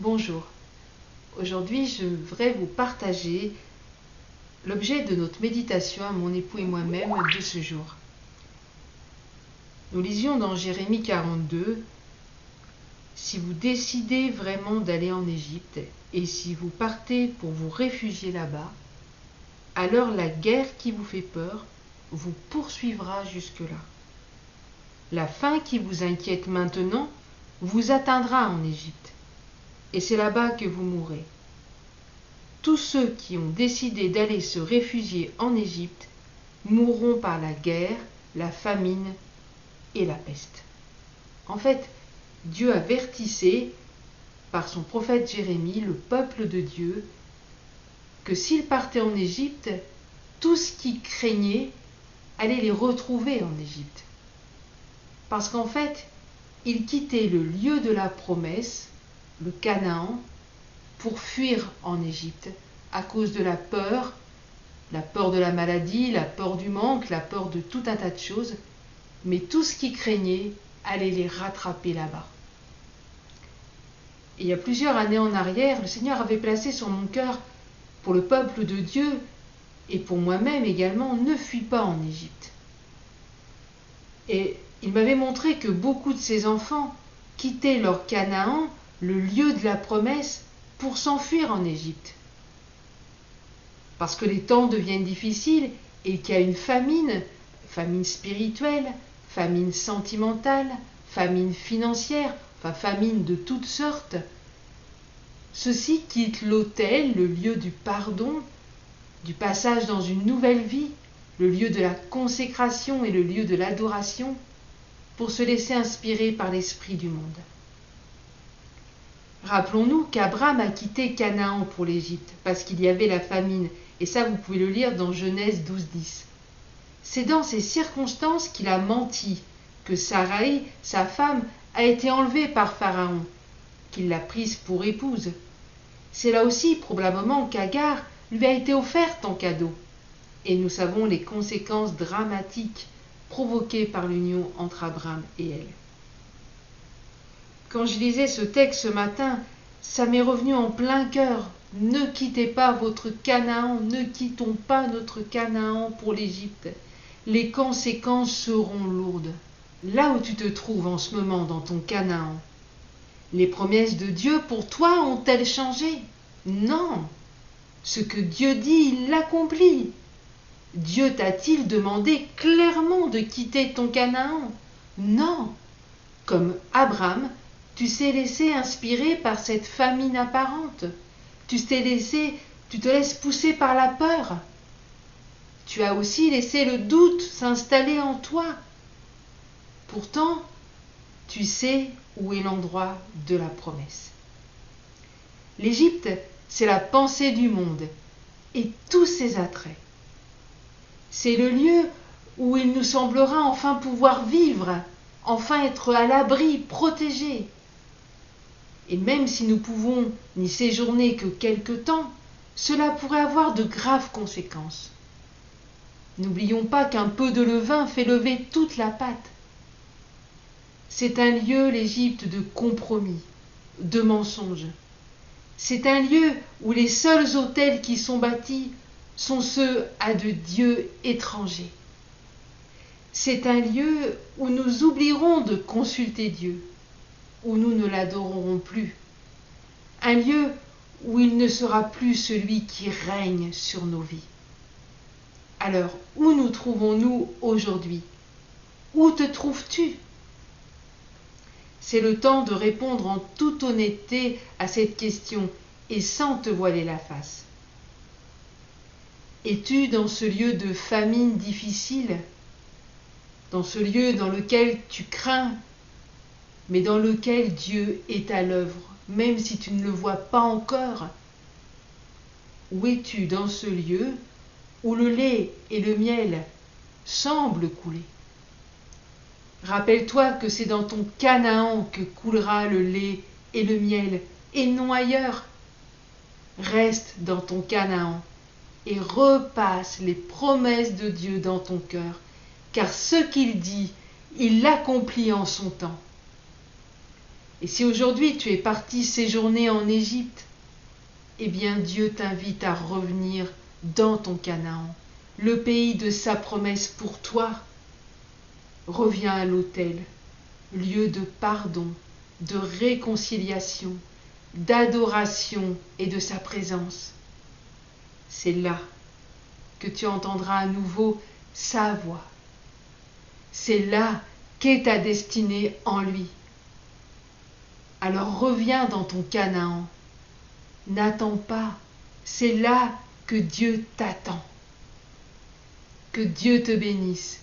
Bonjour, aujourd'hui je voudrais vous partager l'objet de notre méditation à mon époux et moi-même de ce jour. Nous lisions dans Jérémie 42, si vous décidez vraiment d'aller en Égypte et si vous partez pour vous réfugier là-bas, alors la guerre qui vous fait peur vous poursuivra jusque-là. La faim qui vous inquiète maintenant vous atteindra en Égypte. Et c'est là-bas que vous mourrez. Tous ceux qui ont décidé d'aller se réfugier en Égypte mourront par la guerre, la famine et la peste. En fait, Dieu avertissait par son prophète Jérémie le peuple de Dieu que s'ils partaient en Égypte, tout ce qu'ils craignaient allait les retrouver en Égypte. Parce qu'en fait, ils quittaient le lieu de la promesse, le Canaan, pour fuir en Égypte à cause de la peur de la maladie, la peur du manque, la peur de tout un tas de choses, mais tout ce qu'ils craignaient allait les rattraper là-bas. Et il y a plusieurs années en arrière, le Seigneur avait placé sur mon cœur, pour le peuple de Dieu et pour moi-même également, ne fuis pas en Égypte. Et il m'avait montré que beaucoup de ses enfants quittaient leur Canaan, le lieu de la promesse, pour s'enfuir en Égypte. Parce que les temps deviennent difficiles et qu'il y a une famine, famine spirituelle, famine sentimentale, famine financière, enfin famine de toutes sortes. Ceux-ci quittent l'autel, le lieu du pardon, du passage dans une nouvelle vie, le lieu de la consécration et le lieu de l'adoration, pour se laisser inspirer par l'esprit du monde. Rappelons-nous qu'Abraham a quitté Canaan pour l'Égypte, parce qu'il y avait la famine, et ça vous pouvez le lire dans Genèse 12:10. C'est dans ces circonstances qu'il a menti, que Sarai, sa femme, a été enlevée par Pharaon, qu'il l'a prise pour épouse. C'est là aussi probablement qu'Agar lui a été offerte en cadeau, et nous savons les conséquences dramatiques provoquées par l'union entre Abraham et elle. Quand je lisais ce texte ce matin, ça m'est revenu en plein cœur. Ne quittez pas votre Canaan, ne quittons pas notre Canaan pour l'Égypte. Les conséquences seront lourdes. Là où tu te trouves en ce moment dans ton Canaan, les promesses de Dieu pour toi ont-elles changé? Non. Ce que Dieu dit, il l'accomplit. Dieu t'a-t-il demandé clairement de quitter ton Canaan? Non. Comme Abraham, tu t'es laissé inspirer par cette famine apparente. Tu te laisses pousser par la peur. Tu as aussi laissé le doute s'installer en toi. Pourtant, tu sais où est l'endroit de la promesse. L'Égypte, c'est la pensée du monde et tous ses attraits. C'est le lieu où il nous semblera enfin pouvoir vivre, enfin être à l'abri, protégé. Et même si nous pouvons n'y séjourner que quelque temps, cela pourrait avoir de graves conséquences. N'oublions pas qu'un peu de levain fait lever toute la pâte. C'est un lieu, l'Égypte, de compromis, de mensonges. C'est un lieu où les seuls autels qui sont bâtis sont ceux à de dieux étrangers. C'est un lieu où nous oublierons de consulter Dieu, où nous ne l'adorerons plus. Un lieu où il ne sera plus celui qui règne sur nos vies. Alors, où nous trouvons-nous aujourd'hui? Où te trouves-tu? C'est le temps de répondre en toute honnêteté à cette question et sans te voiler la face. Es-tu dans ce lieu de famine difficile, dans ce lieu dans lequel tu crains, mais dans lequel Dieu est à l'œuvre, même si tu ne le vois pas encore? Ou es-tu dans ce lieu où le lait et le miel semblent couler? Rappelle-toi que c'est dans ton Canaan que coulera le lait et le miel, et non ailleurs. Reste dans ton Canaan et repasse les promesses de Dieu dans ton cœur, car ce qu'il dit, il l'accomplit en son temps. Et si aujourd'hui tu es parti séjourner en Égypte, eh bien Dieu t'invite à revenir dans ton Canaan, le pays de sa promesse pour toi. Reviens à l'autel, lieu de pardon, de réconciliation, d'adoration et de sa présence. C'est là que tu entendras à nouveau sa voix. C'est là qu'est ta destinée en lui. Alors reviens dans ton Canaan. N'attends pas, c'est là que Dieu t'attend. Que Dieu te bénisse.